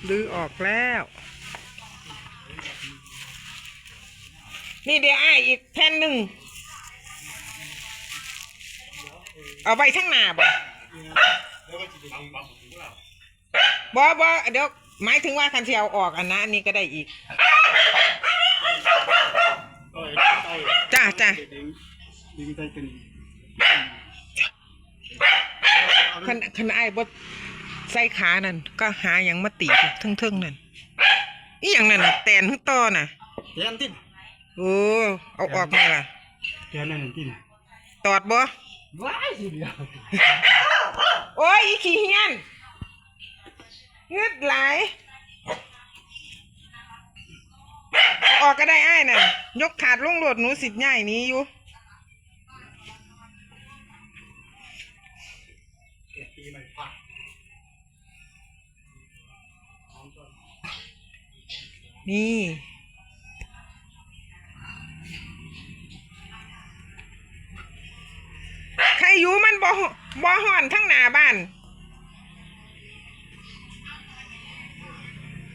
รื้อออกแล้วนี่เดี๋ยวไอ้อีกแผ่นหนึ่งเอาไว้ข้างหน้าบ่เดี๋ยวหมายถึงว่าคันที่เอาออกอันนั้นอันนี้ก็ได้อีกจ้าคันไอ้บดใส่ขานั่นก็หาอย่างมาตีทึ่งนั่นอีอย่างนั้นน่ะแตนขึ้นต่อน่ะแกนทิ้นโอ้เอาออกมาล่ะแกนนั่นทิ้นตอดบ่ว้ายสิเดียวโอ้ยอีขี้เหี้ยนเงืดไหลออกก็ได้อ้ายน่ะยกถาดลงโหลดหนูสิใหญ่นี้อยู่นี่ใครอยู่มันบ่ห่อนทั้งหน้าบ้าน